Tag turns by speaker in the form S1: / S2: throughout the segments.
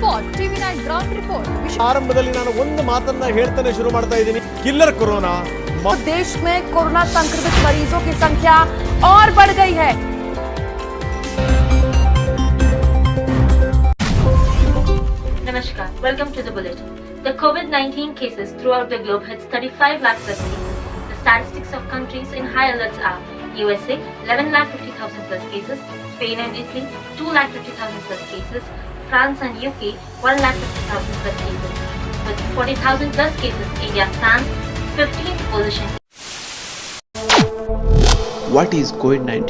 S1: Spot TV9 ground report.
S2: ಆರಂಭದಲ್ಲಿ ನಾನು ಒಂದು ಮಾತನ್ನ ಹೇಳ್ತಾನೆ ಶುರು ಮಾಡ್ತಾ ಇದ್ದೀನಿ. Killer corona.
S1: देश में कोरोना संक्रमित मरीजों की संख्या और बढ़ गई है.
S3: Namaskar. Welcome to the bulletin. The COVID-19 cases throughout the globe hits 35 lakh plus cases. The statistics of countries in high alerts are USA 11,50,000 plus cases, Spain and Italy 2,50,000 plus cases, France and UK 1,50,000 plus cases. With 40,000 plus cases, India stands 15th position.
S4: What is COVID-19?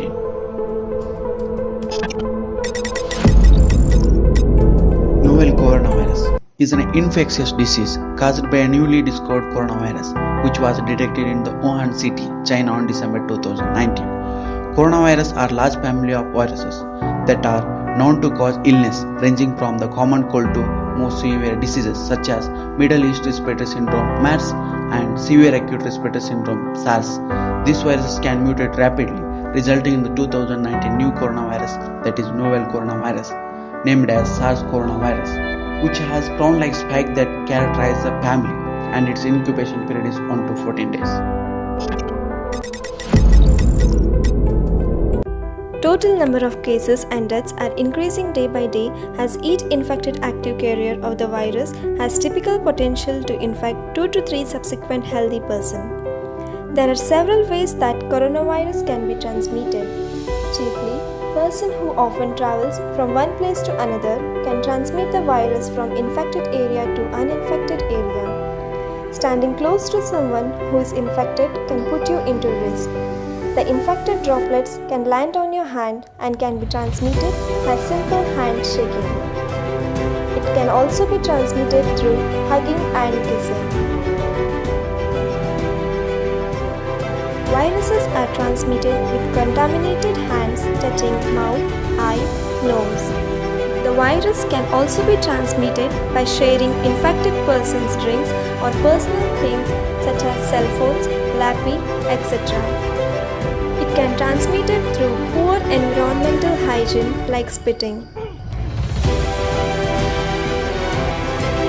S4: Novel coronavirus is an infectious disease caused by a newly discovered coronavirus which was detected in the Wuhan city, China on December 2019. Coronavirus are large family of viruses that are known to cause illness ranging from the common cold to more severe diseases such as Middle East Respiratory Syndrome (MERS) and Severe Acute Respiratory Syndrome (SARS). These viruses can mutate rapidly, resulting in the 2019 new coronavirus, that is novel coronavirus, named as SARS coronavirus, which has crown-like spike that characterizes the family, and its incubation period is 1 to 14 days.
S5: Total number of cases and deaths are increasing day by day as each infected active carrier of the virus has typical potential to infect 2 to 3 subsequent healthy persons. There are several ways that coronavirus can be transmitted. Chiefly, person who often travels from one place to another can transmit the virus from infected area to uninfected area. Standing close to someone who is infected can put you into risk. The infected droplets can land on your hand and can be transmitted by simple hand shaking. It can also be transmitted through hugging and kissing. Viruses are transmitted with contaminated hands touching mouth, eye, nose. The virus can also be transmitted by sharing infected person's drinks or personal things such as cell phones, lappy, etc. It can be transmitted through poor environmental hygiene like spitting.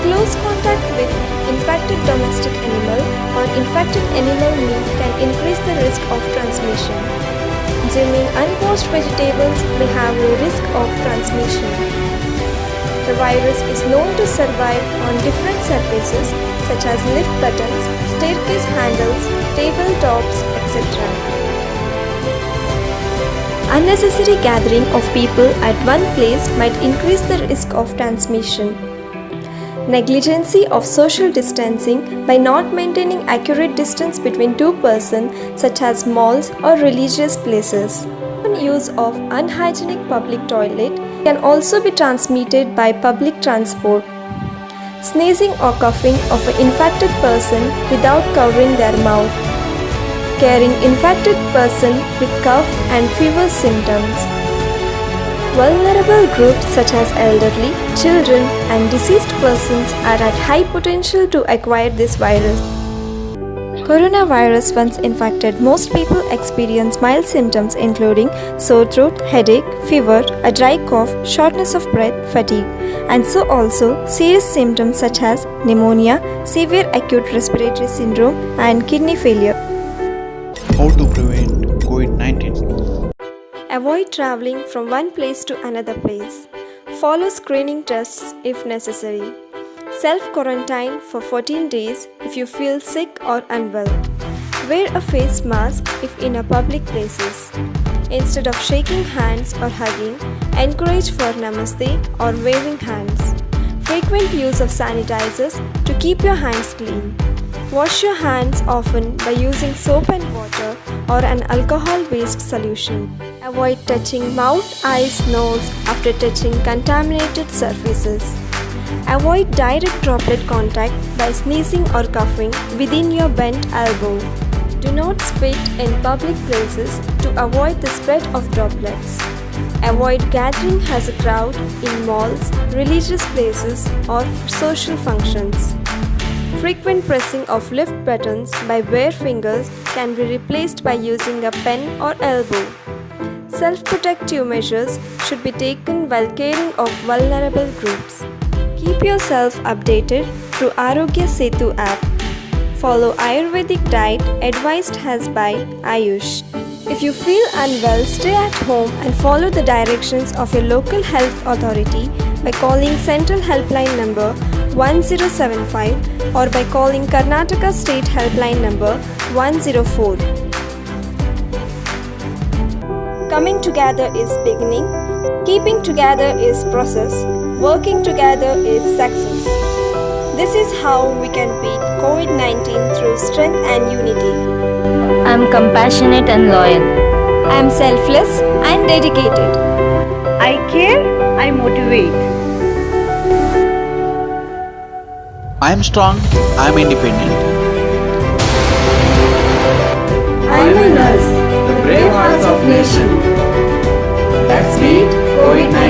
S5: Close contact with infected domestic animal or infected animal meat can increase the risk of transmission. Consuming unwashed vegetables may have a risk of transmission. The virus is known to survive on different surfaces such as lift buttons, staircase handles, tabletops, etc. Unnecessary gathering of people at one place might increase the risk of transmission. Negligency of social distancing by not maintaining accurate distance between two persons such as malls or religious places. Use of unhygienic public toilet can also be transmitted by public transport. Sneezing or coughing of an infected person without covering their mouth. Carrying infected person with cough and fever symptoms. Vulnerable groups such as elderly, children and deceased persons are at high potential to acquire this virus. Coronavirus once infected, most people experience mild symptoms including sore throat, headache, fever, a dry cough, shortness of breath, fatigue, and so also serious symptoms such as pneumonia, severe acute respiratory syndrome and kidney failure.
S4: How to prevent COVID-19?
S5: Avoid traveling from one place to another place. Follow screening tests if necessary. Self-quarantine for 14 days if you feel sick or unwell. Wear a face mask if in a public places. Instead of shaking hands or hugging, encourage for namaste or waving hands. Frequent use of sanitizers to keep your hands clean. Wash your hands often by using soap and water or an alcohol-based solution. Avoid touching mouth, eyes, nose after touching contaminated surfaces. Avoid direct droplet contact by sneezing or coughing within your bent elbow. Do not spit in public places to avoid the spread of droplets. Avoid gathering as a crowd in malls, religious places or social functions. Frequent pressing of lift buttons by bare fingers can be replaced by using a pen or elbow. Self-protective measures should be taken while caring of vulnerable groups. Keep yourself updated through Arogya Setu app. Follow Ayurvedic diet advised as by Ayush. If you feel unwell, stay at home and follow the directions of your local health authority by calling Central Helpline number 1075 or by calling Karnataka State Helpline number 104. Coming together is beginning, keeping together is process, working together is success. This is how we can beat COVID-19 through strength and unity.
S3: I am compassionate and loyal.
S5: I am selfless and dedicated.
S6: I care, I motivate.
S4: I am strong, I am independent.
S5: I am a nurse, the brave hearts of nation. Let's beat COVID-19.